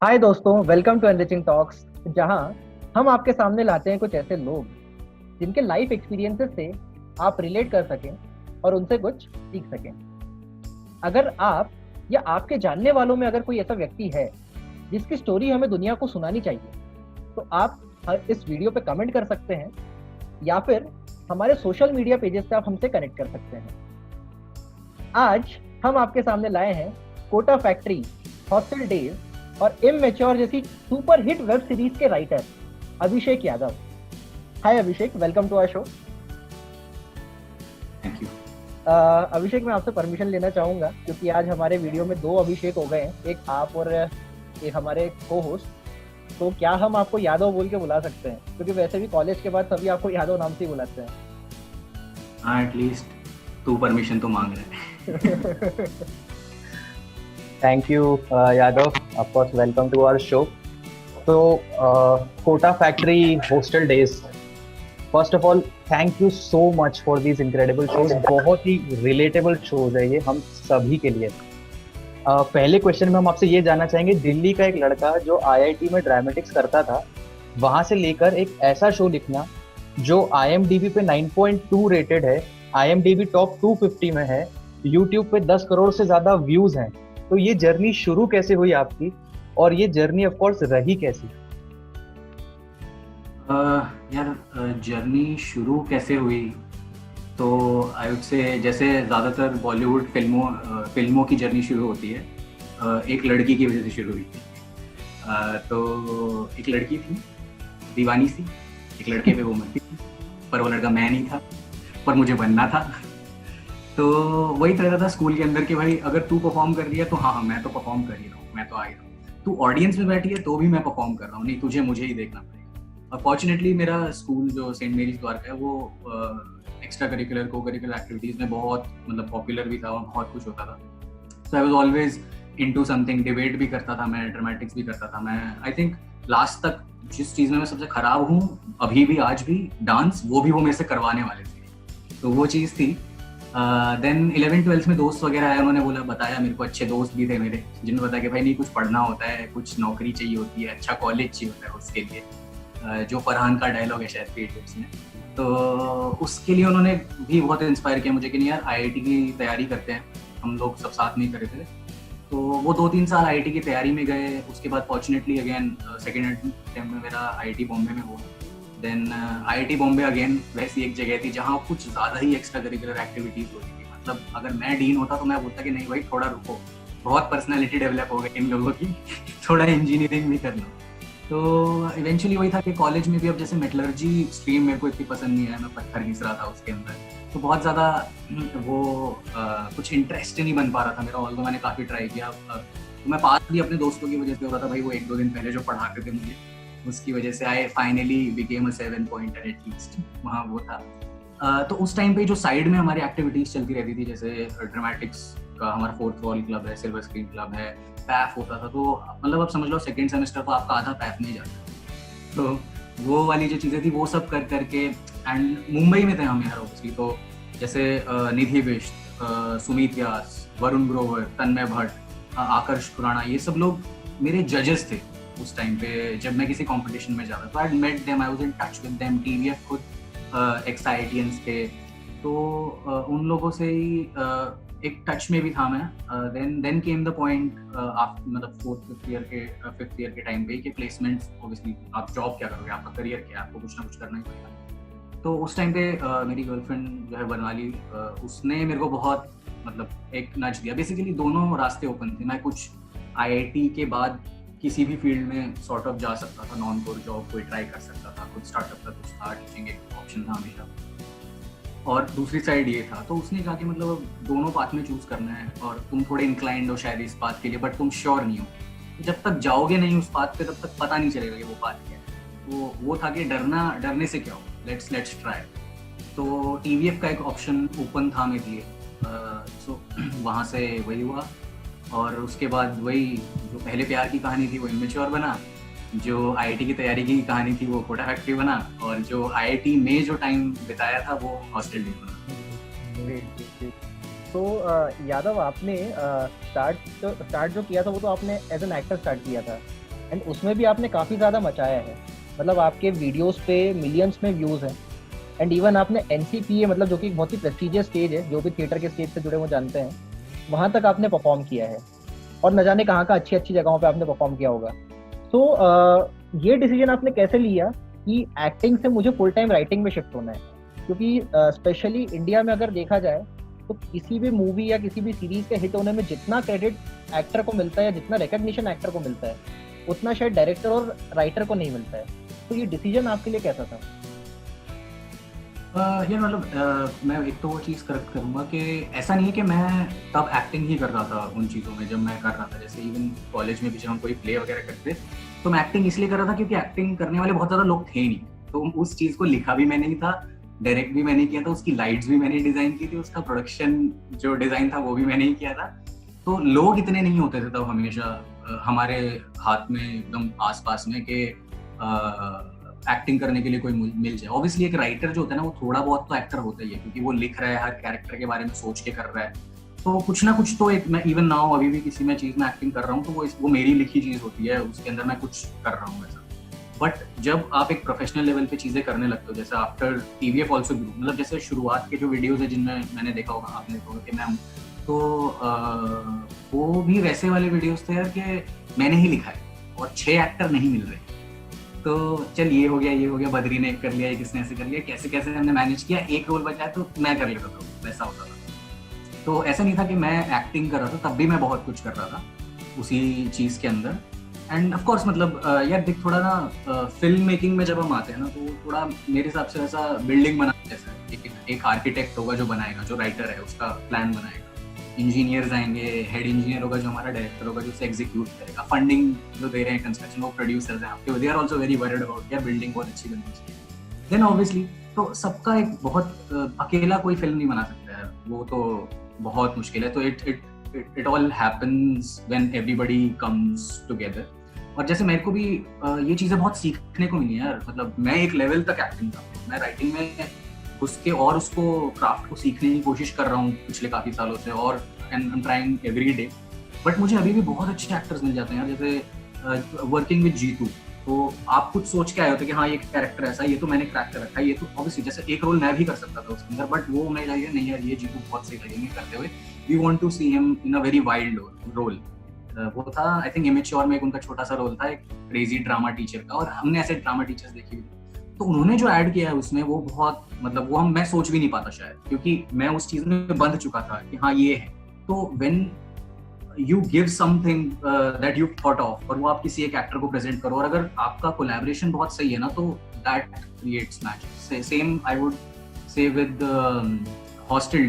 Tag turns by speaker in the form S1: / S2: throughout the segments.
S1: हाय दोस्तों, welcome to enriching talks, जहां हम आपके सामने लाते हैं कुछ ऐसे लोग जिनके लाइफ एक्सपीरियंसेस से आप रिलेट कर सकें और उनसे कुछ सीख सकें। अगर आप या आपके जानने वालों में अगर कोई ऐसा व्यक्ति है जिसकी स्टोरी हमें दुनिया को सुनानी चाहिए, तो आप इस वीडियो पे कमेंट कर सकते हैं या फिर हमारे सोशल मीडिया पेजेस पे आप हमसे कनेक्ट कर सकते हैं। आज हम आपके सामने लाए हैं कोटा फैक्ट्री, हॉस्टल डेज और इमैच्योर जैसी सुपर हिट वेब सीरीज के writer Abhishek Yadav. Hi Abhishek, welcome to our show.
S2: Thank you.
S1: Abhishek, मैं आपसे परमिशन लेना चाहूंगा क्योंकि आज हमारे वीडियो में दो अभिषेक हो गए हैं, एक आप और एक हमारे को होस्ट। तो क्या हम आपको यादव बोल के बुला सकते हैं? क्योंकि वैसे भी कॉलेज के बाद सभी आपको यादव नाम से ही बुलाते हैं।
S2: हाँ, एटलीस्ट तू परमिशन तो मांग रहा है।
S3: Thank you, Yadav. Of course, welcome to our show. So, Kota Factory Hostel Days. First of all, thank you so much for these incredible shows. बहुत ही relatable shows है ये हम सभी के लिए। पहले क्वेश्चन में हम आपसे ये जानना चाहेंगे, दिल्ली का एक लड़का जो IIT में ड्रामेटिक्स करता था, वहाँ से लेकर एक ऐसा शो लिखना जो IMDb पे 9.2 रेटेड है, IMDb टॉप 250 में है, YouTube पे 10 करोड़ से ज़्यादा व्यूज़ हैं। तो ये जर्नी शुरू कैसे हुई आपकी, और ये जर्नी ऑफ कोर्स रही कैसी?
S2: यार, जर्नी शुरू कैसे हुई तो आई वुड से जैसे ज़्यादातर बॉलीवुड फिल्मों की जर्नी शुरू होती है, एक लड़की की वजह से शुरू हुई थी। तो एक लड़की थी, दीवानी सी, एक लड़के पे वो मरती थी, पर वो लड़का मैं नहीं था, पर मुझे बनना था। तो वही तरह था स्कूल के अंदर कि भाई अगर तू परफॉर्म कर रही है तो हाँ मैं तो परफॉर्म कर ही रहा हूँ, मैं तो आ ही रहा हूँ। तू ऑडियंस में बैठी है तो भी मैं परफॉर्म कर रहा हूँ, नहीं तुझे मुझे ही देखना पड़ेगा। और फॉर्चुनेटली मेरा स्कूल जो सेंट मेरीज द्वारका है वो एक्स्ट्रा करिकुलर को करिकुलर एक्टिविटीज़ में बहुत पॉपुलर भी था और बहुत कुछ होता था। So I was always into something, debate भी करता था मैं, ड्रामेटिक्स भी करता था मैं। आई थिंक लास्ट तक जिस चीज़ में मैं सबसे खराब हूँ अभी भी आज भी, डांस, वो भी वो मेरे से करवाने वाले थे। तो वो चीज़ थी। देन 11th-12th में दोस्त वगैरह आए, उन्होंने बोला, बताया मेरे को, अच्छे दोस्त भी थे मेरे जिन्होंने बताया कि भाई नहीं, कुछ पढ़ना होता है, कुछ नौकरी चाहिए होती है, अच्छा कॉलेज चाहिए होता है उसके लिए, जो फरहान का डायलॉग है शायद 3 Idiots में। तो उसके लिए उन्होंने भी बहुत इंस्पायर किया मुझे कि नहीं यार IIT की तैयारी करते हैं, हम लोग सब साथ में ही करे थे। तो वो 2-3 साल IIT की तैयारी में गए। उसके बाद फॉर्चुनेटली अगेन सेकेंड अटेम्प्ट में मेरा IIT बॉम्बे में हुआ। देन IIT बॉम्बे अगेन वैसी एक जगह थी जहाँ कुछ ज़्यादा ही एक्स्ट्रा करिकुलर एक्टिविटीज़ होती थी। मतलब अगर मैं डीन होता तो मैं बोलता कि नहीं भाई थोड़ा रुको, बहुत पर्सनालिटी डेवलप हो गई इन लोगों की, थोड़ा इंजीनियरिंग भी कर लो। तो इवेंचुअली वही था कि कॉलेज में भी अब जैसे मेटलर्जी स्ट्रीम मेरे को इतनी पसंद नहीं है, मैं पत्थर घिस रहा था उसके अंदर, तो बहुत ज़्यादा वो कुछ इंटरेस्ट नहीं बन पा रहा था मेरा। ऑल्दो मैंने काफ़ी ट्राई किया, तो मैं पास भी अपने दोस्तों की वजह से हो रहा था भाई, वो 1-2 दिन पहले जो पढ़ाते थे मुझे, उसकी वजह से I finally became a 7 pointer at least, वहाँ वो था। तो उस टाइम पे जो साइड में हमारी एक्टिविटीज़ चलती रहती थी, जैसे ड्रामेटिक्स का हमारा 4th वॉल क्लब है, सिल्वर स्क्रीन क्लब है, पैफ होता था। तो मतलब आप समझ लो सेकेंड सेमेस्टर तो आपका आधा पैफ में ही जाता। तो वो वाली जो चीज़ें थी वो सब कर करके, एंड मुंबई में थे हम यार ऑब्वियसली। तो जैसे निधि बिष्ट, सुमित व्यास, वरुण ग्रोवर, तन्मय भट्ट, आकर्ष खुराना, ये सब लोग मेरे जजेस थे उस टाइम पे जब मैं किसी कंपटीशन में जाता। तो I met them, I was in touch with them. TVF खुद एक्स IITians थे, तो उन लोगों से ही एक टच में भी था मैं। देन केम द पॉइंट मतलब 4th-5th ईयर के टाइम पे कि प्लेसमेंट्स, ऑब्वियसली आप जॉब क्या करोगे, आपका करियर क्या है, आपको कुछ ना कुछ करना ही पड़ेगा। तो उस टाइम पे मेरी गर्लफ्रेंड जो है बनवाली, उसने मेरे को बहुत मतलब एक नच दिया। बेसिकली दोनों रास्ते ओपन थे, मैं कुछ IIT के बाद किसी भी फील्ड में सॉर्ट ऑफ जा सकता था, नॉन कोर जॉब कोई ट्राई कर सकता था, कुछ स्टार्टअप का कुछ था, टीचिंग एक ऑप्शन था हमेशा, और दूसरी साइड ये था। तो उसने कहा कि मतलब दोनों पाथ में चूज करना है और तुम थोड़े इंक्लाइंड हो शायद इस पाथ के लिए, बट तुम श्योर नहीं हो। तो जब तक जाओगे नहीं उस पाथ पे तब तक पता नहीं चलेगा कि वो पाथ क्या है। वो था कि डरने से क्या हो, लेट्स ट्राई। तो TVF का एक ऑप्शन ओपन था मेरे लिए, सो वहाँ से वही हुआ। और उसके बाद वही जो पहले प्यार की कहानी थी वो इमेच्योर बना, जो IIT की तैयारी की कहानी थी वो कोटा फैक्ट्री बना, और जो IIT में जो टाइम बिताया था वो हॉस्टल डेज बना।
S1: तो यादव, आपने स्टार्ट जो किया था वो तो आपने एज एन एक्टर स्टार्ट किया था, एंड उसमें भी आपने काफ़ी ज़्यादा मचाया है, मतलब आपके वीडियोस पे मिलियंस में व्यूज़ हैं। एंड इवन आपने NCPA, मतलब जो कि एक बहुत ही प्रेस्टिजियस स्टेज है, जो भी थिएटर के स्टेज से जुड़े वो जानते हैं, वहाँ तक आपने परफॉर्म किया है, और न जाने कहाँ अच्छी अच्छी जगहों पे आपने परफॉर्म किया होगा। तो ये डिसीजन आपने कैसे लिया कि एक्टिंग से मुझे फुल टाइम राइटिंग में शिफ्ट होना है? क्योंकि स्पेशली इंडिया में अगर देखा जाए तो किसी भी मूवी या किसी भी सीरीज के हिट होने में जितना क्रेडिट एक्टर को मिलता है या जितना रिकग्निशन एक्टर को मिलता है, उतना शायद डायरेक्टर और राइटर को नहीं मिलता है। तो ये डिसीजन आपके लिए कैसा था?
S2: ये मतलब मैं एक तो वो चीज़ करेक्ट करूँगा कि ऐसा नहीं है कि मैं तब एक्टिंग ही कर रहा था उन चीज़ों में जब मैं कर रहा था। जैसे इवन कॉलेज में भी जब हम कोई प्ले वगैरह करते तो मैं एक्टिंग इसलिए कर रहा था क्योंकि एक्टिंग करने वाले बहुत ज़्यादा लोग थे नहीं, तो उस चीज़ को लिखा भी मैंने ही था, डायरेक्ट भी मैंने किया था, उसकी लाइट्स भी मैंने डिज़ाइन की थी, उसका प्रोडक्शन जो डिज़ाइन था वो भी मैंने ही किया था। तो लोग इतने नहीं होते थे तब हमेशा हमारे हाथ में एकदम आसपास में कि एक्टिंग करने के लिए कोई मिल जाए। ऑब्वियसली एक राइटर जो होता है ना वो थोड़ा बहुत तो एक्टर होता ही है, क्योंकि वो लिख रहा है, हर कैरेक्टर के बारे में सोच के कर रहा है, तो कुछ ना कुछ तो एक, मैं इवन नाउ अभी भी किसी में चीज में एक्टिंग कर रहा हूँ तो वो मेरी लिखी चीज होती है, उसके अंदर मैं कुछ कर रहा हूँ ऐसा। बट जब आप एक प्रोफेशनल लेवल पे चीजें करने लगते हो, जैसे आफ्टर TVF ऑल्सो ग्रू, मतलब जैसे शुरुआत के जो वीडियोज है जिनमें मैंने देखा होगा, आपने देखा होगा कि मैं हूँ, तो वो भी वैसे वाले वीडियोज थे यार कि मैंने ही लिखा है और 6 एक्टर नहीं मिल रहे, तो चल ये हो गया, बद्री ने कर लिया, किसने ऐसे कर लिया, कैसे कैसे हमने मैनेज किया, एक रोल बचा तो मैं कर लेता था, वैसा होता था। तो ऐसा नहीं था कि मैं एक्टिंग कर रहा था, तब भी मैं बहुत कुछ कर रहा था उसी चीज़ के अंदर। एंड ऑफ कोर्स मतलब यार देख, थोड़ा ना फिल्म मेकिंग में जब हम आते हैं ना तो थोड़ा मेरे हिसाब से वैसा बिल्डिंग बनाना जैसा है, एक आर्किटेक्ट होगा जो बनाएगा, जो राइटर है उसका प्लान बनाएगा, इंजीनियर्स आएंगे, हेड इंजीनियर होगा जो हमारा डायरेक्टर होगा जो उसे एग्जीक्यूट करेगा, फंडिंग जो दे रहे हैं कंस्ट्रक्शन वो प्रोड्यूसर्स हैं आपके, they are also very worried about यार बिल्डिंग बहुत अच्छी बननी चाहिए। देन ऑब्वियसली तो सबका एक बहुत अकेला कोई फिल्म नहीं बना सकता है, वो तो बहुत मुश्किल है। तो it all happens when everybody comes together. और जैसे मेरे को भी ये चीज़ें बहुत सीखने को मिली यार, मतलब मैं एक लेवल तक एक्टिंग कर रहा हूँ, मैं राइटिंग में उसके और उसको क्राफ्ट को सीखने की कोशिश कर रहा हूँ पिछले काफ़ी सालों से, और and I am trying every day. But मुझे अभी भी बहुत अच्छे एक्टर्स मिल जाते हैं यार, जैसे वर्किंग विद जीतू, तो आप कुछ सोच के आए होते कि हाँ ये कैरेक्टर ऐसा, ये तो मैंने क्रैक कर रखा है, ये तो ऑब्वियसली जैसे एक रोल मैं भी कर सकता था उसके अंदर, बट वो मैं लगे नहीं यार ये जीतू बहुत सही लगेंगे करते हुए, we want to see him in a very wild role. वो था आई थिंक इमेच्योर में एक उनका छोटा सा रोल था, एक क्रेजी ड्रामा टीचर का, और हमने ऐसे ड्रामा टीचर्स देखे हुए, तो उन्होंने जो ऐड किया है उसमें वो बहुत, मतलब वो मैं सोच भी नहीं पाता शायद, क्योंकि मैं उस चीज में बंध चुका था कि हाँ ये है। तो when you give something that you thought of, और वो आप किसी एक एक्टर को प्रेजेंट करो, और अगर आपका कोलैबोरेशन बहुत सही है ना तो that creates magic. Same I would से विद हॉस्टल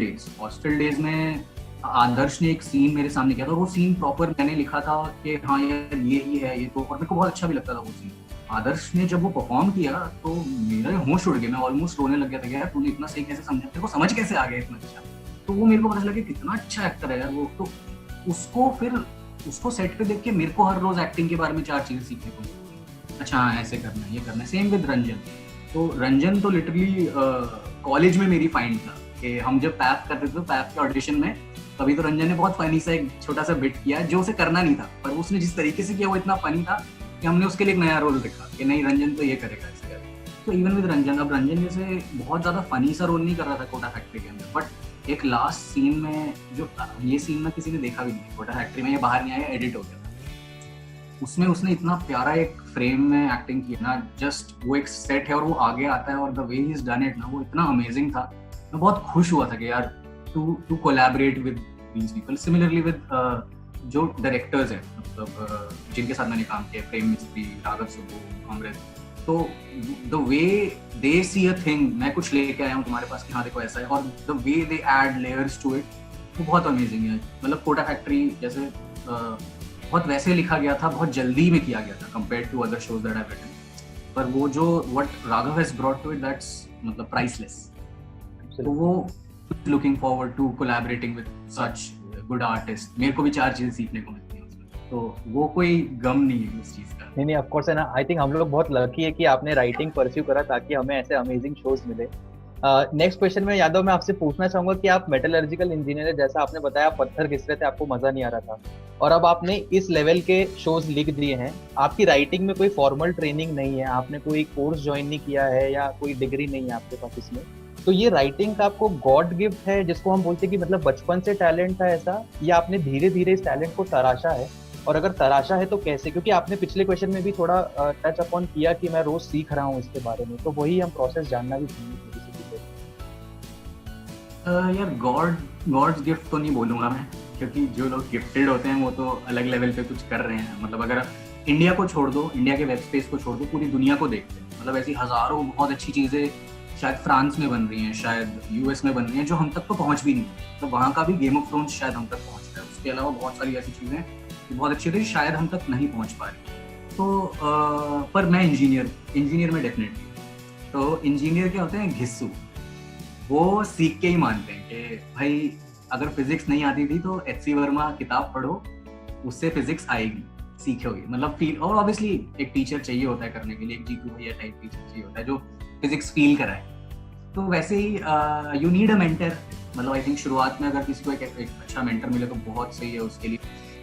S2: डेज में आदर्श ने एक सीन मेरे सामने किया था, वो सीन प्रॉपर मैंने लिखा था कि हाँ यार ये ही है ये तो, और मेरे को बहुत अच्छा भी लगता था वो सीन। आदर्श ने जब वो परफॉर्म किया तो मेरे होश उड़ गए, मैं ऑलमोस्ट रोने लग गया था कि यार तूने इतना सही कैसे समझा, तेरे को समझ कैसे आ गया इतना अच्छा। तो वो मेरे को पता चला कि कितना अच्छा एक्टर है यार वो, तो उसको सेट पे देख के मेरे को हर रोज एक्टिंग के बारे में 4 चीजें सीखने को मिली। अच्छा हाँ ऐसे करना है, ये करना है। सेम विद रंजन, तो रंजन तो लिटरली कॉलेज में मेरी फाइंड था कि हम जब पैप करते थे, पैप के ऑडिशन में तभी तो रंजन ने बहुत फनी सा एक छोटा सा बिट किया जो उसे करना नहीं था, पर उसने जिस तरीके से किया वो इतना फनी था कि हमने उसके लिए एक नया रोल देखा कि नहीं रंजन तो ये करेगा ऐसे करके। तो इवन विद रंजन, अब रंजन जैसे बहुत ज्यादा फनी सा रोल नहीं कर रहा था कोटा फैक्ट्री के अंदर, बट एक लास्ट सीन में जो ये सीन में किसी ने देखा भी नहीं, कोटा फैक्ट्री में ये बाहर नहीं आया, एडिट हो गया था, उसमें उसने इतना प्यारा एक फ्रेम में एक्टिंग की ना, जस्ट वो एक सेट है और वो आगे आता है और the way he is done it ना, वो इतना अमेजिंग था। मैं बहुत खुश हुआ था कि यार to collaborate with these people. Similarly with जो डायरेक्टर्स हैं, मतलब जिनके साथ मैंने काम किया, प्रेम मिस्त्री, राघव सुब्बू, अमृत, तो the way they C a thing, मैं कुछ लेके आया हूँ तुम्हारे पास कि हाँ देखो ऐसा है, और the way they add layers to it, वो बहुत अमेजिंग है। मतलब कोटा फैक्ट्री जैसे बहुत वैसे लिखा गया था, बहुत जल्दी में किया गया था compared to other shows that I have written, पर वो जो what Raghav has brought to it, that's मतलब प्राइसलेस। तो वो looking forward to collaborating with such good artist, मेरे को भी 4 चीजें सीखने को मिलती हैं उसमें, तो वो कोई गम नहीं है उस चीज का।
S3: नहीं ऑफ कोर्स है ना, आई थिंक हम लोग बहुत लकी है कि आपने राइटिंग परस्यू करा ताकि हमें ऐसे अमेजिंग शोज मिले। नेक्स्ट क्वेश्चन में यादव मैं आपसे पूछना चाहूंगा कि आप मेटलर्जिकल इंजीनियर है, जैसा आपने बताया पत्थर घिस रहे थे, आपको मजा नहीं आ रहा था, और अब आपने इस लेवल के शोज लिख दिए हैं, आपकी राइटिंग में कोई फॉर्मल ट्रेनिंग नहीं है, आपने कोई कोर्स ज्वाइन नहीं किया है या कोई डिग्री नहीं है आपके पास इसमें, तो ये राइटिंग का आपको गॉड गिफ्ट है जिसको हम बोलते हैं कि मतलब बचपन से टैलेंट था ऐसा, या आपने धीरे धीरे इस टैलेंट को तराशा है, और अगर तराशा है तो कैसे? क्योंकि आपने पिछले क्वेश्चन में भी थोड़ा टच अपॉन किया कि मैं रोज सीख रहा हूँ इसके बारे में, तो वही हम प्रोसेस जानना भी चाहेंगे थोड़ी सी चीजें।
S2: यार गॉड्स गिफ्ट तो नहीं बोलूंगा मैं, क्योंकि जो लोग गिफ्टेड होते हैं वो तो अलग लेवल पे कुछ कर रहे हैं। मतलब अगर इंडिया को छोड़ दो, इंडिया के वेब स्पेस को छोड़ दो, पूरी दुनिया को देखते हैं, मतलब ऐसी हजारों बहुत अच्छी चीजें शायद फ्रांस में बन रही हैं, शायद यूएस में बन रही हैं, जो हम तक तो पहुंच भी नहीं। तो वहाँ का भी गेम ऑफ थ्रोन्स शायद हम तक पहुंच रहा है। उसके अलावा बहुत सारी ऐसी चीजें जो बहुत अच्छी थी शायद हम तक नहीं पहुंच पा रही। तो पर मैं इंजीनियर में डेफिनेटली, तो इंजीनियर क्या होते हैं, घिस्सू, वो सीख के ही मानते हैं कि भाई अगर फिजिक्स नहीं आती थी तो एच सी वर्मा किताब पढ़ो, उससे फिजिक्स आएगी, सीखोगे। मतलब फील, और ऑब्वियसली एक टीचर चाहिए होता है करने के लिए, एक जीतू भैया टाइप टीचर चाहिए होता है जो फिजिक्स फील कराए। तो वैसे ही यू नीड अ मेंटर। मतलब आई थिंक शुरुआत में अगर किसी को एक अच्छा मेंटर मिले तो बहुत सही है उसके लिए।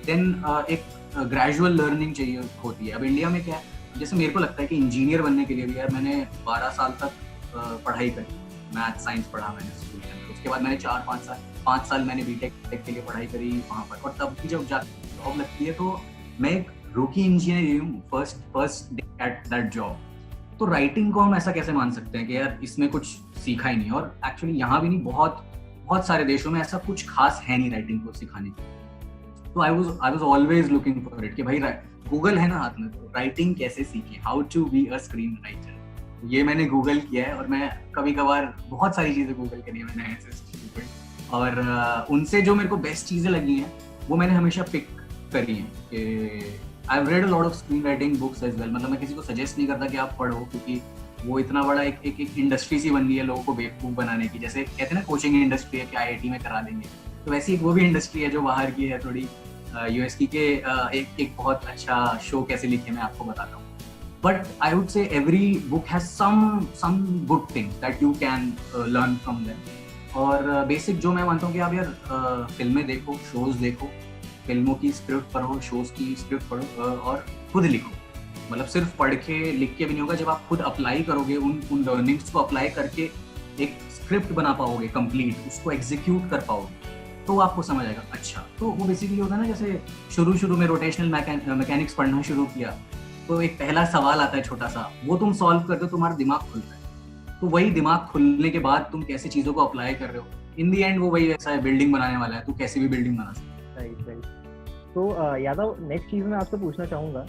S2: देन एक ग्रेजुअल लर्निंग चाहिए होती है। अब इंडिया में क्या है, जैसे मेरे को लगता है कि इंजीनियर बनने के लिए भी यार मैंने 12 साल तक पढ़ाई करी, मैथ साइंस पढ़ा मैंने स्कूल के अंदर। उसके बाद मैंने 5 साल मैंने बीटेक के लिए पढ़ाई करी वहाँ पर, और तब भी जब जॉब लगती है तो मैं एक रूकी इंजीनियर हूँ, फर्स्ट एट दैट जॉब। तो राइटिंग को हम ऐसा कैसे मान सकते हैं कि यार इसमें कुछ सीखा ही नहीं? और एक्चुअली यहाँ भी नहीं, बहुत सारे देशों में ऐसा कुछ खास है नहीं राइटिंग को सिखाने की। तो I was always looking for it कि भाई गूगल है ना हाथ में, तो राइटिंग कैसे सीखे, how to be a screen writer. ये मैंने गूगल किया है, और मैं कभी कभार बहुत सारी चीजें गूगल करी है मैंने ऐसे, और उनसे जो मेरे को बेस्ट चीजें लगी हैं वो मैंने हमेशा पिक करी हैं। कि I have read a lot of screen writing books as well. मतलब मैं किसी को सजेस्ट नहीं करता कि आप पढ़ो, क्योंकि वो इतना बड़ा एक इंडस्ट्री सी बन गई है लोगों को बेवकूफ बनाने की। जैसे कहते हैं ना कोचिंग इंडस्ट्री है कि IIT में करा देंगे, तो वैसी एक वो भी इंडस्ट्री है जो बाहर की है थोड़ी, यूएस की के एक बहुत अच्छा शो कैसे लिखे मैं आपको बताता हूँ। But I would say every book has some good thing that you can learn from them. और बेसिक जो मैं मानता हूँ कि आप यार फिल्में देखो, शोज देखो, फिल्मों की स्क्रिप्ट पढ़ो, शोज की स्क्रिप्ट पढ़ो, और खुद लिखो। मतलब सिर्फ पढ़ के लिख के भी नहीं होगा, जब आप खुद अप्लाई करोगे, उन लर्निंग्स को अप्लाई करके एक स्क्रिप्ट बना पाओगे कंप्लीट, उसको एग्जीक्यूट कर पाओगे, तो आपको समझ आएगा। अच्छा, तो वो बेसिकली होता है ना, जैसे शुरू में रोटेशनल मैकेनिक्स पढ़ना शुरू किया तो एक पहला सवाल आता है छोटा सा, वो तुम सॉल्व करते हो, तुम्हारा दिमाग खुलता है। तो वही दिमाग खुलने के बाद तुम कैसे चीजों को अप्लाई कर रहे हो, इन दी एंड वो वही ऐसा है, बिल्डिंग बनाने वाला है, तू कैसे भी बिल्डिंग बना सकता है।
S1: सही। तो यादव, नेक्स्ट चीज मैं आपसे पूछना चाहूंगा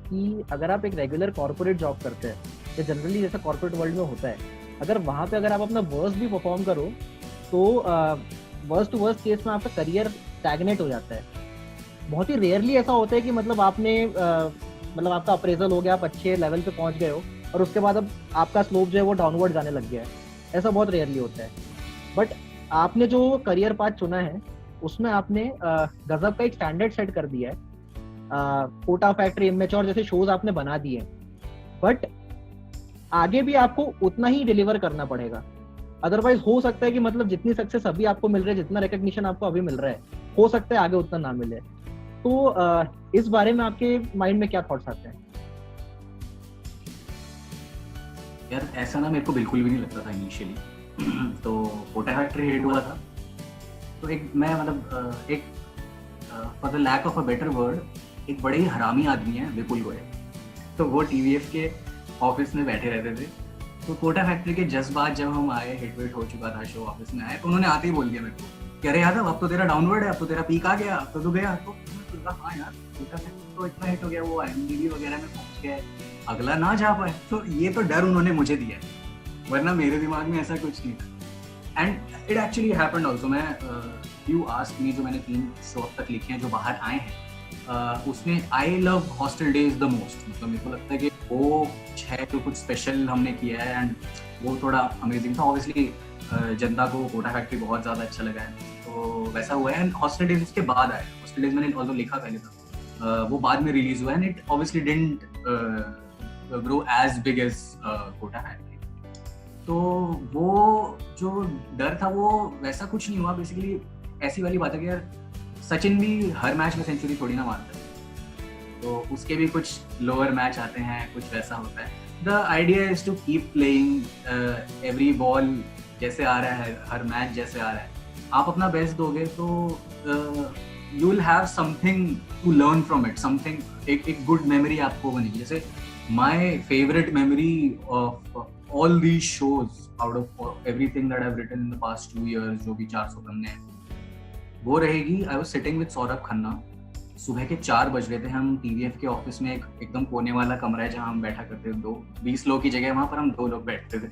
S1: कि अगर आप एक रेगुलर कॉर्पोरेट जॉब करते हैं, या जनरली जैसा कॉर्पोरेट वर्ल्ड में होता है, अगर वहाँ पे अगर आप अपना वर्स्ट भी परफॉर्म करो तो वर्स्ट टू वर्स्ट केस में आपका करियर स्टैग्नेट हो जाता है। बहुत ही रेयरली ऐसा होता है कि मतलब आपने मतलब आपका अप्रेजल हो गया, आप अच्छे लेवल पे पहुंच गए हो, और उसके बाद अब आपका स्लोप जो है वो डाउनवर्ड जाने लग गया है। ऐसा बहुत रेयरली होता है। बट आपने जो करियर पाथ चुना है उसमें आपने गजब का एक स्टैंडर्ड सेट कर दिया है। कोटा फैक्ट्री, इमेच्योर जैसे शोज आपने बना दिए, बट आगे भी आपको उतना ही डिलीवर करना पड़ेगा। अदरवाइज हो सकता है कि मतलब जितनी सक्सेस अभी आपको मिल रही है, जितना रिकग्निशन आपको अभी मिल रहा है, हो सकता है आगे उतना ना मिले। तो इस बारे में आपके माइंड में क्या थॉट्स आते हैं?
S2: यार ऐसा ना मेरे को बिल्कुल भी नहीं लगता था इनिशियली। तो कोटा फैक्ट्री हिट हुआ था, तो एक मैं मतलब एक for the lack of a better word, एक बड़े ही हरामी आदमी है विपुल गोयल। तो वो TVF के ऑफिस में बैठे रहते थे। तो कोटा फैक्ट्री के जज्बात जब हम आए, हिट वेट हो चुका था शो, ऑफिस में आए, तो उन्होंने आते ही बोल दिया मेरे को कि अरे यादव अब तो तेरा डाउनवर्ड है, अब तो तेरा पीक आ गया, अब तो तू गया। तो हाँ यार, कोटा फैक्ट्री तो इतना हिट हो गया, वो IMDb वगैरह में पहुंच गया, अगला ना जा पाए। तो ये तो डर उन्होंने मुझे दिया, वरना मेरे दिमाग में ऐसा कुछ नहीं था। And it actually happened also. मैं यू आस्क मी, जो मैंने 3 शो अब तक लिखे हैं जो बाहर आए हैं, उसमें I love hostel days the most. मतलब मेरे को लगता है कि वो कुछ है, तो कुछ स्पेशल हमने किया है, एंड वो थोड़ा अमेजिंग था। ऑब्वियसली जनता को कोटा फैक्ट्री बहुत ज़्यादा अच्छा लगा है, तो वैसा हुआ है। एंड हॉस्टल डेज उसके बाद आया। हॉस्टल डेज मैंने ऑल्सो लिखा पहले था, वो बाद में रिलीज हुआ है, and it obviously didn't grow as big as Kota Factory. तो वो जो डर था वो वैसा कुछ नहीं हुआ। बेसिकली ऐसी वाली बात है कि यार सचिन भी हर मैच में सेंचुरी थोड़ी ना मारता है, तो उसके भी कुछ लोअर मैच आते हैं, कुछ वैसा होता है. The idea is to keep playing every ball जैसे आ रहा है, हर मैच जैसे आ रहा है, आप अपना बेस्ट दोगे तो you will have something to learn from it, something एक गुड मेमोरी आपको बनेगी. जैसे my favourite memory of all these shows out of everything that I have written in the past 2 years, जो भी 400 पन्ने हैं, वो रहेगी. I was sitting with Saurabh Khanna. सुबह के 4 बज रहे थे. हम टीवीएफ के ऑफिस में एकदम कोने वाला कमरा है जहाँ हम बैठा करते थे. 20 लोग की जगह वहाँ पर हम 2 लोग बैठते थे.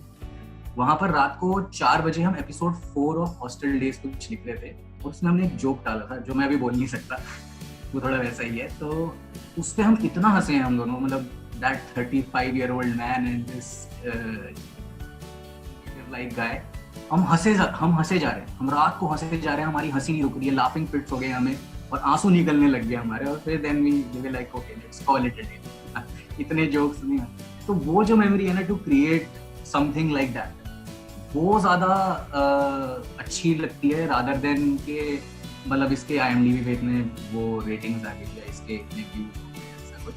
S2: वहाँ पर रात को 4 बजे हम एपिसोड 4 ऑफ हॉस्टल डेज को कुछ लिख रहे थे, और उसमें हमने एक जोक डाला था जो मैं अभी बोल नहीं सकता, वो थोड़ा वैसा ही है. तो उस पर हम इतना हंसे हैं हम दोनों, मतलब that 35-year-old man and this like guy. हम हंसे जा रहे हैं, हम रात को हंसे जा रहे हैं, हमारी हंसी नहीं रुक रही है, लाफिंग फिट्स हो गए हमें और आंसू निकलने लग गए हमारे. और फिर then we were like okay let's call it a day. इतने जोक्स नहीं हैं. तो वो जो मेमोरी है ना, to create something like that, वो ज्यादा अच्छी लगती है रादर देन के मतलब इसके IMDb पे इतने वो रेटिंग्स आ गई या इसके इतने व्यूज हो गए, ऐसा कुछ.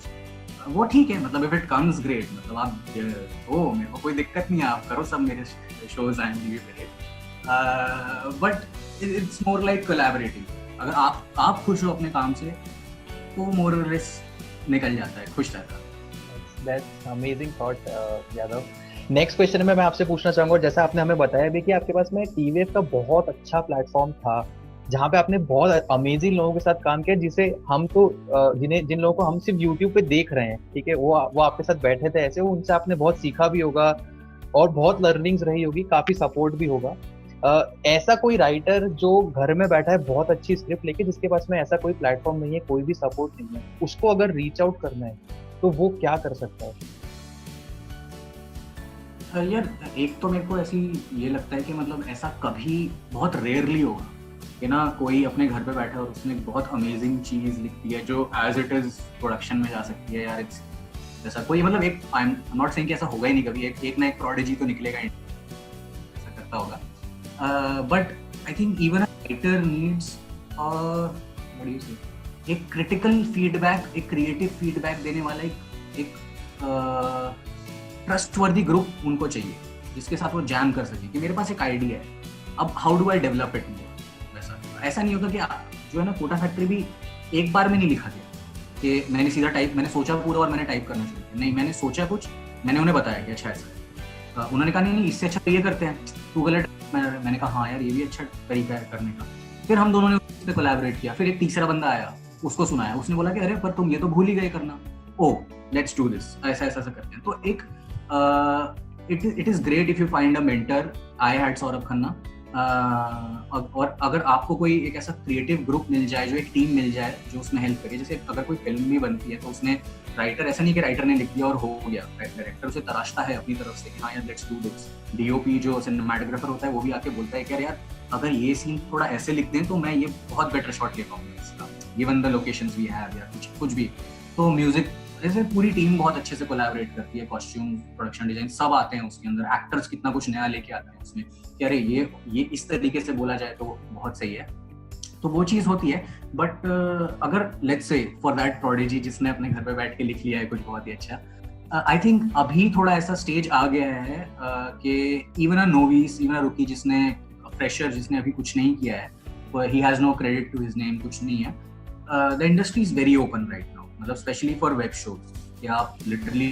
S2: वो ठीक है, मतलब इफ इट कम्स ग्रेट, मतलब आप मेरे को कोई दिक्कत नहीं है, आप करो सब मेरे शोज IMDb पे. But it's more like collaborative. अगर आप खुश हो अपने काम से तो मोर और लेस निकल जाता है, खुश रहता है.
S3: That's amazing thought, Yadav. Next question में मैं आपसे पूछना चाहूंगा, जैसा आपने हमें बताया भी कि आपके पास में टीवीएफ का बहुत अच्छा प्लेटफॉर्म था जहाँ पे आपने बहुत अमेजिंग लोगों के साथ काम किया, जिसे हम तो जिन लोगों को हम सिर्फ यूट्यूब पे देख रहे हैं, ठीक है, वो आपके साथ बैठे थे ऐसे, उनसे आपने बहुत सीखा भी होगा और बहुत लर्निंग्स रही होगी, काफी सपोर्ट भी होगा. ऐसा कोई राइटर जो घर में बैठा है बहुत अच्छी स्क्रिप्ट लेके, जिसके पास में ऐसा कोई प्लेटफॉर्म नहीं है, कोई भी सपोर्ट नहीं है, उसको अगर रीच आउट करना है तो वो क्या कर सकता है?
S2: यार एक तो मेरे को ऐसी ये लगता है कि मतलब ऐसा कभी बहुत रेयरली होगा कि ना कोई अपने घर पे बैठा है और उसने बहुत अमेजिंग चीज लिखती है जो एज इट इज प्रोडक्शन में जा सकती है. यार इट्स जैसा कोई मतलब एक आई एम नॉट सेइंग कि ऐसा होगा ही नहीं कभी, एक ना एक प्रोडिजी तो निकलेगा ही, ऐसा करता होगा. But I think even a writer needs what do you से एक क्रिटिकल फीडबैक, एक क्रिएटिव फीडबैक देने वाला एक ट्रस्टवर्दी ग्रुप उनको चाहिए जिसके साथ वो जैम कर सके कि मेरे पास एक आइडिया है, अब how do I develop it more. वैसा ऐसा नहीं होता कि जो है ना, कोटा फैक्ट्री भी एक बार में नहीं लिखा गया कि मैंने सीधा मैंने सोचा पूरा और मैंने टाइप करना शुरू किया. नहीं, मैंने सोचा कुछ, मैंने उन्हें बताया कि अच्छा ऐसा. उन्होंने कहा नहीं इससे अच्छा ये करते हैं, तू गलत. मैंने कहा हाँ यार ये भी अच्छा तरीका है करने का. फिर हम दोनों ने उस पर कोलैबोरेट किया. फिर एक तीसरा बंदा आया, उसको सुनाया, उसने बोला कि अरे पर तुम ये तो भूल ही गए करना. ओ लेट्स डू दिस, ऐसा ऐसा करते हैं. तो एक it is great if you find a mentor. I had Saurabh Khanna. और अगर आपको कोई एक ऐसा क्रिएटिव ग्रुप मिल जाए, जो एक टीम मिल जाए जो उसमें हेल्प करे. जैसे अगर कोई फिल्म भी बनती है तो उसने राइटर, ऐसा नहीं कि राइटर ने लिख दिया और हो गया, डायरेक्टर उसे तराशता है अपनी तरफ से कि हाँ यार लेट्स डू दिस. डीओपी जो सिनेमेटोग्राफर होता है वो भी आके बोलता है कि यार अगर ये सीन थोड़ा ऐसे लिख दें तो मैं ये बहुत बेटर शॉट ले पाऊंगा इसका, given the locations we have या कुछ भी. तो म्यूजिक जैसे पूरी टीम बहुत अच्छे से कोलैबोरेट करती है. कॉस्ट्यूम, प्रोडक्शन डिजाइन सब आते हैं उसके अंदर. एक्टर्स कितना कुछ नया लेके आते हैं उसमें कि अरे ये इस तरीके से बोला जाए तो बहुत सही है. तो वो चीज होती है. बट अगर let's say for that prodigy जिसने अपने घर पे बैठ के लिख लिया है कुछ बहुत ही अच्छा, आई थिंक अभी थोड़ा ऐसा स्टेज आ गया है कि even a novice, even a rookie, जिसने फ्रेशर, जिसने अभी कुछ नहीं किया है, he has no credit to his name, कुछ नहीं है. The industry is very open right now, मतलब स्पेशली फॉर वेब शोज कि आप लिटरली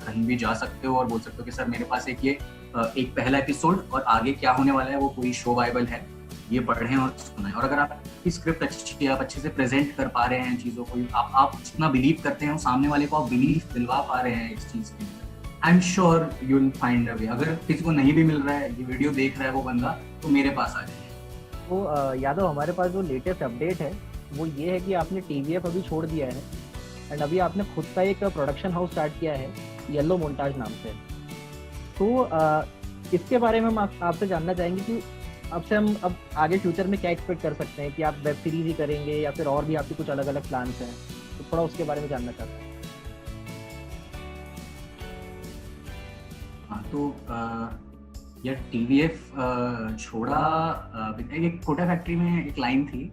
S2: कहीं भी जा सकते हो और बोल सकते हो कि सर मेरे पास एक पहला एपिसोड और आगे क्या होने वाला है वो पूरी शो बाइबल है, ये पढ़ें और सुनें. और अगर आपकी स्क्रिप्ट अच्छी है, आप अच्छे से प्रेजेंट कर पा रहे हैं चीज़ों को, आप जितना बिलीव करते हैं सामने वाले को आप बिलीव दिलवा पा रहे हैं इस चीज़ के लिए, I am sure you will find a way. अगर किसी को नहीं भी मिल रहा है, ये वीडियो देख रहा है वो बंदा, तो मेरे पास आ जाए.
S1: तो यादव, हमारे पास जो लेटेस्ट अपडेट है वो ये है कि आपने टीवीएफ अभी छोड़ दिया है एंड अभी आपने खुद का एक प्रोडक्शन हाउस स्टार्ट किया है येलो मोन्टाज नाम से. तो इसके बारे में हम आपसे जानना चाहेंगे कि आपसे हम अब आगे फ्यूचर में क्या एक्सपेक्ट कर सकते हैं, कि आप वेब सीरीज ही करेंगे या फिर और भी आपके कुछ अलग अलग प्लान्स हैं, तो थोड़ा उसके बारे में जानना चाहते हैं.
S2: हाँ, तो यार टीवीएफ छोड़ा, एक कोटा फैक्ट्री में एक लाइन थी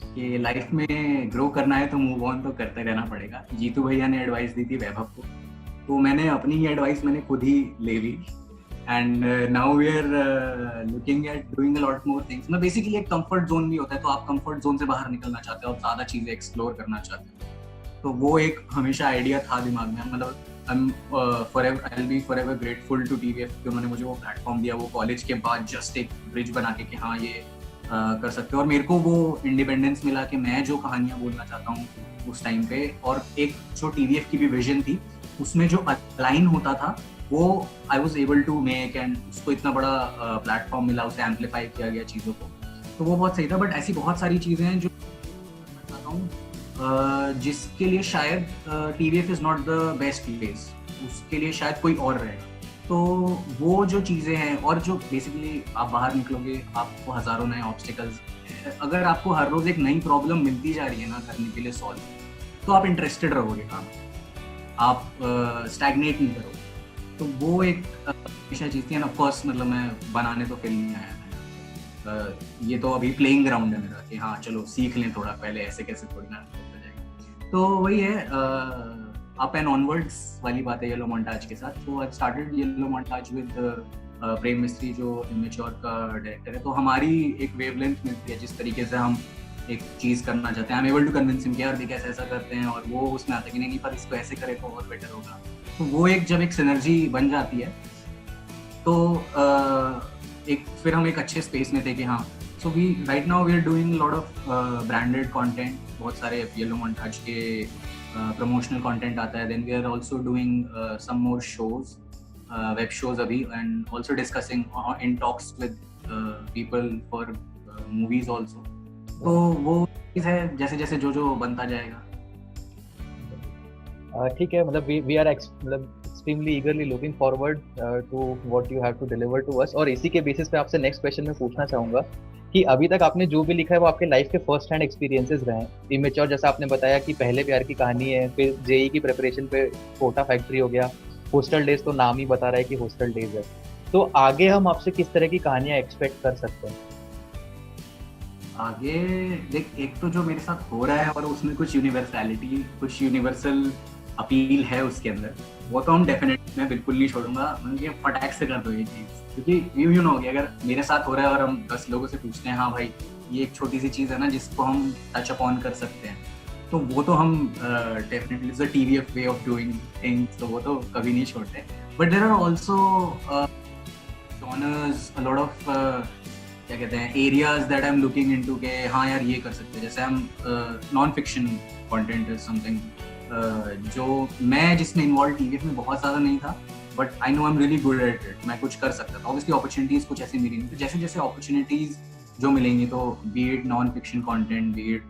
S2: कि लाइफ में ग्रो करना है तो मूव ऑन तो करते रहना पड़ेगा। जीतू भैया ने एडवाइस दी थी वैभव को, तो मैंने अपनी ही एडवाइस मैंने खुद ही ले ली, and now we are looking at doing a lot more things. मैं बेसिकली एक कंफर्ट जोन भी होता है, तो आप कंफर्ट जोन से बाहर निकलना चाहते हो, आप ज्यादा चीजें एक्सप्लोर करना चाहते हो, तो वो एक हमेशा आइडिया था दिमाग में। मतलब I'll be forever grateful to TVF कि उन्होंने मुझे वो प्लेटफॉर्म दिया, वो कॉलेज के बाद जस्ट एक ब्रिज बना के कि हाँ ये कर सकते हो, और मेरे को वो इंडिपेंडेंस मिला कि मैं जो कहानियां बोलना चाहता हूँ उस टाइम पे, और एक जो TVF की भी विजन थी उसमें जो अलाइन होता था वो I was able to make, and उसको इतना बड़ा प्लेटफॉर्म मिला, उसे एम्पलीफाई किया गया चीज़ों को, तो वो बहुत सही था। बट ऐसी बहुत सारी चीज़ें हैं जो करना चाहता हूँ जिसके लिए शायद TVF is not the best place, उसके लिए शायद कोई और रहेगा। तो वो जो चीज़ें हैं, और जो बेसिकली आप बाहर निकलोगे आपको हज़ारों नए ऑब्स्टिकल्स, अगर आपको हर रोज़ एक नई प्रॉब्लम मिलती जा रही है ना करने के लिए सॉल्व, तो आप इंटरेस्टेड रहोगे काम, आप स्टैग्नेट नहीं करोगे। तो वो एक हमेशा चीज़ थी। एंड ऑफ कोर्स मतलब मैं बनाने तो फिल्म नहीं आया था, ये तो अभी प्लेइंग ग्राउंड है मेरा कि हाँ चलो सीख लें थोड़ा, पहले ऐसे कैसे थोड़ी ना होता जाएगा। तो वही है अप एंड ऑनवर्ड्स वाली बात है येलो मोन्टाज के साथ। तो I started yellow montage with Prem Mistry जो इमेच्योर का डायरेक्टर है, तो हमारी एक वेवलेंथ मिलती है, जिस तरीके से हम एक चीज़ करना चाहते हैं, I am able to convince him कि यार देख ऐसा करते हैं, और वो उसमें आता है कि नहीं पर इसको ऐसे करें तो और बेटर होगा। तो वो एक जब एक सिनर्जी बन जाती है तो एक फिर हम एक अच्छे स्पेस में थे कि हाँ, so we right now we are doing lot of branded content, बहुत सारे येलो मोन्टाज के प्रमोशनल कंटेंट आता है। Then we are also doing some more shows, web shows अभी, and also discussing in talks with people for movies also. तो वो चीज़ है, जैसे जैसे जो जो बनता जाएगा।
S3: ठीक है, मतलब वी आर मतलब extremely eagerly looking forward to what you have to deliver to us। और इसी के बेसिस पे आपसे नेक्स्ट क्वेश्चन में पूछना चाहूँगा कि अभी तक आपने जो भी लिखा है वो आपके लाइफ के फर्स्ट हैंड एक्सपीरियंसेस रहे हैं। इमेच्योर जैसा आपने बताया कि पहले प्यार की कहानी है, फिर जेई की प्रिपरेशन पे कोटा फैक्ट्री हो गया, होस्टल डेज तो नाम ही बता रहा है कि होस्टल डेज है। तो आगे हम आपसे किस तरह की कहानियाँ एक्सपेक्ट कर सकते हैं?
S2: आगे देख, एक तो जो मेरे साथ हो रहा है और उसमें कुछ यूनिवर्सैलिटी, कुछ यूनिवर्सल अपील है उसके अंदर, वो तो हम डेफिनेटली मैं बिल्कुल नहीं छोड़ूंगा। मतलब ये फटाक से कर दो ये चीज़, क्योंकि यू नो कि अगर मेरे साथ हो रहा है और हम 10 लोगों से पूछते हैं हाँ भाई ये एक छोटी सी चीज़ है ना जिसको हम टच अपॉन कर सकते हैं, तो वो तो हम definitely the TVF way of doing things, तो वो तो कभी नहीं छोड़ते। But there are also genres, a lot of क्या कहते हैं areas that I am looking into के हाँ यार ये कर सकते हैं। जैसे हम non fiction content is something जो मैं जिसमें इन्वॉल्व TVF में बहुत ज़्यादा नहीं था, but I know I am really good at it, मैं कुछ कर सकता था। ऑब्वियसली अपॉर्चुनिटीज़ कुछ ऐसी मिली नहीं, तो जैसे जैसे अपॉर्चुनिटीज़ जो मिलेंगी, तो B it non fiction content, B it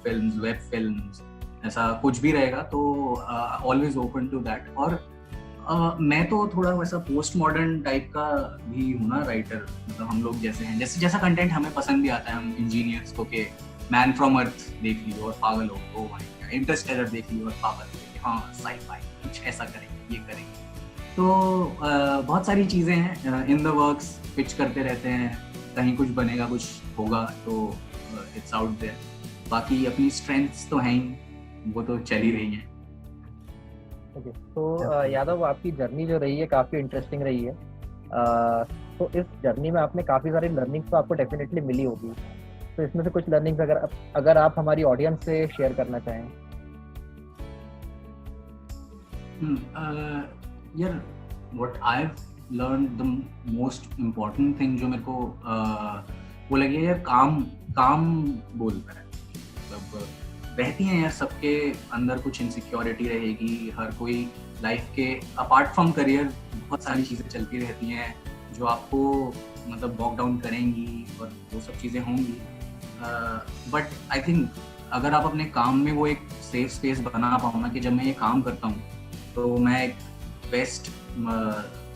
S2: films, web films, ऐसा कुछ भी रहेगा, तो ऑलवेज ओपन टू दैट। और मैं तो थोड़ा वैसा पोस्ट मॉडर्न टाइप का भी हूँ ना राइटर, मतलब हम लोग जैसे हैं, जैसे जैसा कंटेंट हमें पसंद भी आता है। हम इंजीनियर्स को के मैन फ्रॉम अर्थ देख लियो और पागल हो, इंटरस्टेलर देख लियो और पागल हो, हाँ साई-फाई कुछ ऐसा करेंगे, ये करेंगे। तो बहुत सारी चीज़ें हैं इन द वर्क्स, पिच करते रहते हैं, कहीं कुछ बनेगा कुछ होगा, तो इट्स आउट देयर। बाकी अपनी स्ट्रेंथ्स तो हैं ही, वो तो चल ही रही हैं।
S1: ओके, तो यादव आपकी जर्नी जो रही है काफ़ी इंटरेस्टिंग रही है। तो इस जर्नी में आपने काफ़ी सारी लर्निंग्स तो आपको डेफिनेटली मिली होगी, तो इसमें से कुछ लर्निंग्स अगर आप हमारी ऑडियंस से शेयर करना चाहें।
S2: यार what I have learn the most important thing जो मेरे को वो लगी है यार, काम बोलता है। मतलब रहती हैं यार सबके अंदर कुछ इनसिक्योरिटी रहेगी, हर कोई लाइफ के अपार्ट फ्रॉम करियर बहुत सारी चीज़ें चलती रहती हैं जो आपको मतलब बॉक डाउन करेंगी, और वो सब चीज़ें होंगी। बट आई थिंक अगर आप अपने काम में वो एक सेफ स्पेस बना पाओ ना, कि जब मैं ये काम करता हूँ तो मैं एक बेस्ट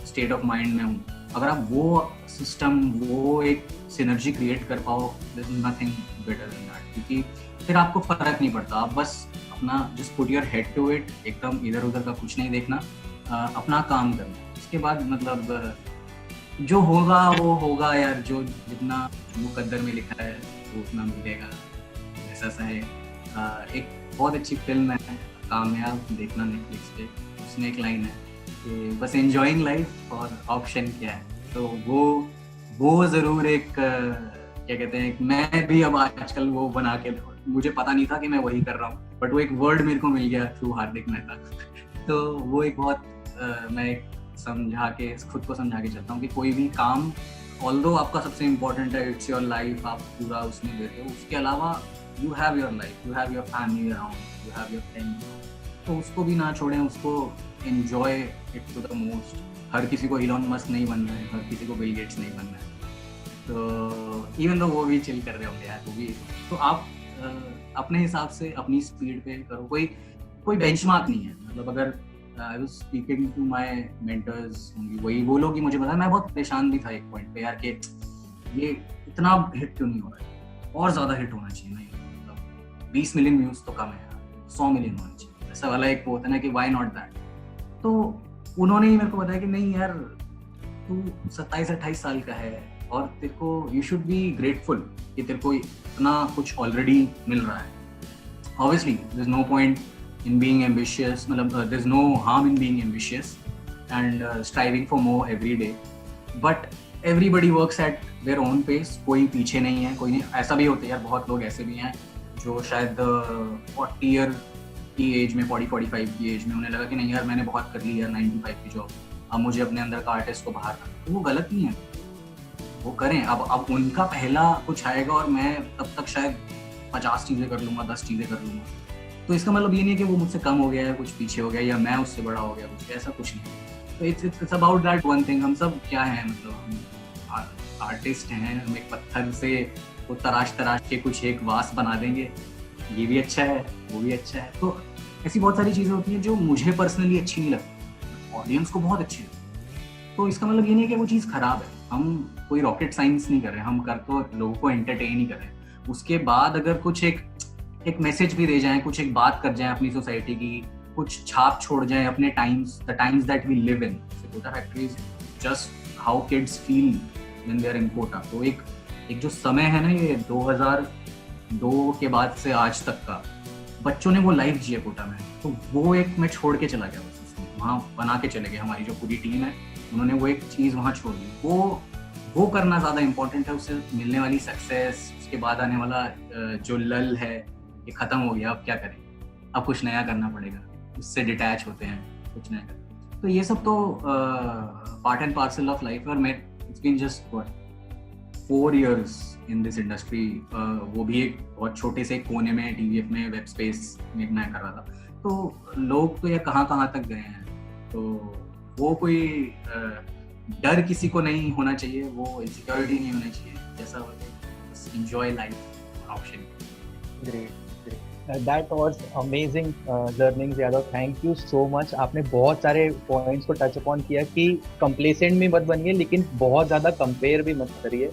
S2: स्टेट ऑफ माइंड में हूँ, अगर आप वो सिस्टम, वो एक सिनर्जी क्रिएट कर पाओ, there is nothing better than that. क्योंकि फिर आपको फर्क नहीं पड़ता, आप बस अपना just put your head to it, एकदम इधर उधर का कुछ नहीं देखना, अपना काम करना। इसके बाद मतलब जो होगा वो होगा यार, जो जितना मुकद्दर में लिखा है वो उतना मिलेगा। ऐसा सा है। एक बहुत अच्छी फिल्म है कामयाब, देखना नेटफ्लिक्स पे। उसमें एक लाइन है कि बस एंजॉइंग लाइफ और ऑप्शन क्या है। तो वो ज़रूर एक क्या कहते हैं, मैं भी अब आजकल वो बना के, मुझे पता नहीं था कि मैं वही कर रहा हूँ, बट वो एक वर्ड मेरे को मिल गया थ्रू हार्दिक मेहता। तो वो एक बहुत मैं एक खुद को समझा के चलता हूँ कि कोई भी काम ऑल्दो आपका सबसे इम्पोर्टेंट है, इट्स योर लाइफ, आप पूरा उसमें देते हो, उसके अलावा you have your life, you have your family around, you have your friends, तो उसको भी ना छोड़ें, उसको enjoy it to the most. हर किसी को इलॉन मस्क नहीं बनना है, हर किसी को बिल गेट्स नहीं बनना है, तो इवन तो वो भी चिल कर रहे होंगे यार, वो भी। तो आप अपने हिसाब से अपनी स्पीड पे करो, कोई बेंचमार्क नहीं है। मतलब अगर I was speaking to my mentors, वही वो लोग ही मुझे बताया, मैं बहुत परेशान भी था एक पॉइंट पे यार कि ये इतना हिट क्यों नहीं हो रहा है, और ज़्यादा हिट होना चाहिए। नहीं मतलब 20 मिलियन व्यूज़ तो कम है यार, 100 मिलियन होना चाहिए, ऐसा वाला एक होता है ना कि व्हाई नॉट दैट। तो उन्होंने ही मेरे को बताया कि नहीं यार, तू 27-28 साल का है और तेरे को यू शुड बी ग्रेटफुल कि तेरे को इतना कुछ ऑलरेडी मिल रहा है। Obviously, there's no point in being ambitious, there's no harm in being ambitious and striving for more every day. But everybody works at their own pace. कोई पीछे नहीं है, कोई नहीं। ऐसा भी होता है यार, बहुत लोग ऐसे भी हैं जो शायद 40 ईयर की एज में, 40-45 की एज में उन्हें लगा कि नहीं यार मैंने बहुत कर ली यार 9 to 5 की जॉब, अब मुझे अपने अंदर का आर्टिस्ट को बाहर करना। तो वो गलत नहीं है, वो करें। अब उनका पहला कुछ आएगा और मैं तब तक शायद 50 चीज़ें कर लूँगा, 10 चीज़ें कर लूँगा, तो इसका मतलब ये नहीं है कि वो मुझसे कम हो गया है, कुछ पीछे हो गया, या मैं उससे बड़ा हो गया, कुछ ऐसा कुछ नहीं। तो it's about that one thing. हम सब क्या हैं, मतलब हम आर्टिस्ट हैं, हम एक पत्थर से वो तराश के कुछ एक वास बना देंगे, ये भी अच्छा है, वो भी अच्छा है। तो ऐसी बहुत सारी चीज़ें होती हैं जो मुझे पर्सनली अच्छी नहीं लगती, ऑडियंस को बहुत अच्छी लगती। तो इसका मतलब ये नहीं है कि वो चीज़ ख़राब है। हम कोई रॉकेट साइंस नहीं कर रहे, हम कर तो लोगों को एंटरटेन ही कर रहे हैं। उसके बाद अगर कुछ एक मैसेज भी दे जाएं, कुछ एक बात कर जाएं अपनी सोसाइटी की, कुछ छाप छोड़ जाएं अपने the times that we live in. Kota factory is just how kids feel when they are in Kota. तो एक जो समय है ना, ये 2002 के बाद से आज तक का, बच्चों ने वो लाइफ जिया कोटा में, तो वो एक मैं छोड़ के चला गया बस उसमें, वहाँ बना के चले गए। हमारी जो पूरी टीम है, उन्होंने वो एक चीज़ वहाँ छोड़ दी। वो करना ज़्यादा इम्पोर्टेंट है। उससे मिलने वाली सक्सेस, उसके बाद आने वाला जो लल है, ये ख़त्म हो गया, अब क्या करें, अब कुछ नया करना पड़ेगा, उससे डिटैच होते हैं, कुछ नया करें। तो ये सब तो part and parcel of life. और मैं it's been just 4 years in this industry, वो भी एक बहुत छोटे से कोने में, TVF में, वेब स्पेस में मैं कर रहा था। तो लोग तो ये कहाँ तक गए हैं। तो वो कोई डर किसी को नहीं होना चाहिए, वो इनसिक्योरिटी नहीं होना चाहिए, जैसा हो बस enjoy life, option.
S3: Great, that was amazing learnings Yadav, thank you so much. आपने बहुत सारे पॉइंट्स को टच अपॉन किया कि कंप्लेसेंट भी मत बनिए, लेकिन बहुत ज़्यादा कंपेयर भी मत करिए,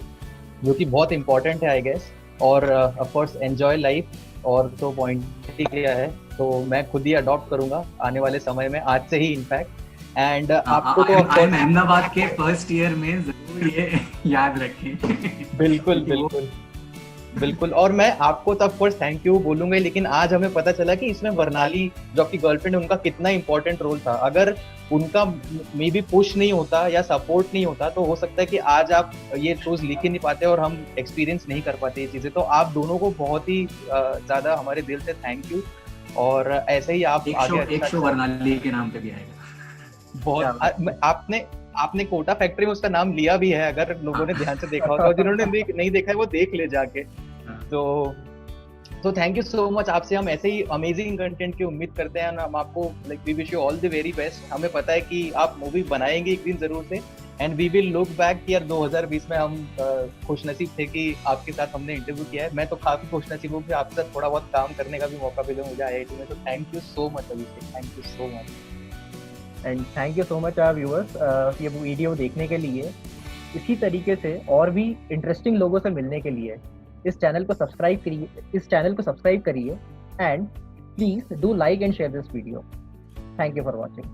S3: जो कि बहुत इंपॉर्टेंट है आई गेस। और ऑफ कोर्स एंजॉय लाइफ, और तो पॉइंट ही किया है, तो मैं खुद ही अडॉप्ट करूंगा आने वाले समय में, आज से ही इनफैक्ट। एंड आपको तो
S2: अहमदाबाद के फर्स्ट ईयर में जरूर ये याद रखें।
S3: बिल्कुल। और मैं आपको तो ऑफ कोर्स थैंक यू बोलूंगा, लेकिन आज हमें पता चला कि इसमें वर्णाली जो आपकी गर्लफ्रेंड है, उनका कितना इंपॉर्टेंट रोल था। अगर उनका मे बी पुश नहीं होता या सपोर्ट नहीं होता, तो हो सकता है कि आज आप ये शोज लिख ही नहीं पाते और हम एक्सपीरियंस नहीं कर पाते ये चीजें। तो आप दोनों को बहुत ही ज्यादा हमारे दिल से थैंक यू। और ऐसे ही आप
S2: एक शो वर्णाली के नाम पे भी आएगा।
S3: बहुत आपने कोटा फैक्ट्री में उसका नाम लिया भी है, अगर लोगों ने ध्यान से देखा होगा, जिन्होंने नहीं देखा है वो देख ले जाके। तो थैंक यू सो मच। आपसे हम ऐसे ही अमेजिंग कंटेंट की उम्मीद करते हैं। हम आपको like we wish you all the very best. हमें पता है कि आप मूवी बनाएंगे एक दिन जरूर से, and we will look back कि यार 2020 में हम खुशनसीब थे कि आपके साथ हमने इंटरव्यू किया है। मैं तो काफी खुशनसीब हूँ कि आपके साथ थोड़ा बहुत काम करने का भी मौका मिला मुझे IIT में। तो thank you so much Abhishek, thank you so much.
S1: And thank you so much our viewers, ये वीडियो देखने के लिए। इसी तरीके से और भी इंटरेस्टिंग लोगों से मिलने के लिए इस चैनल को सब्सक्राइब करिए and please do like and share this video. Thank you for watching.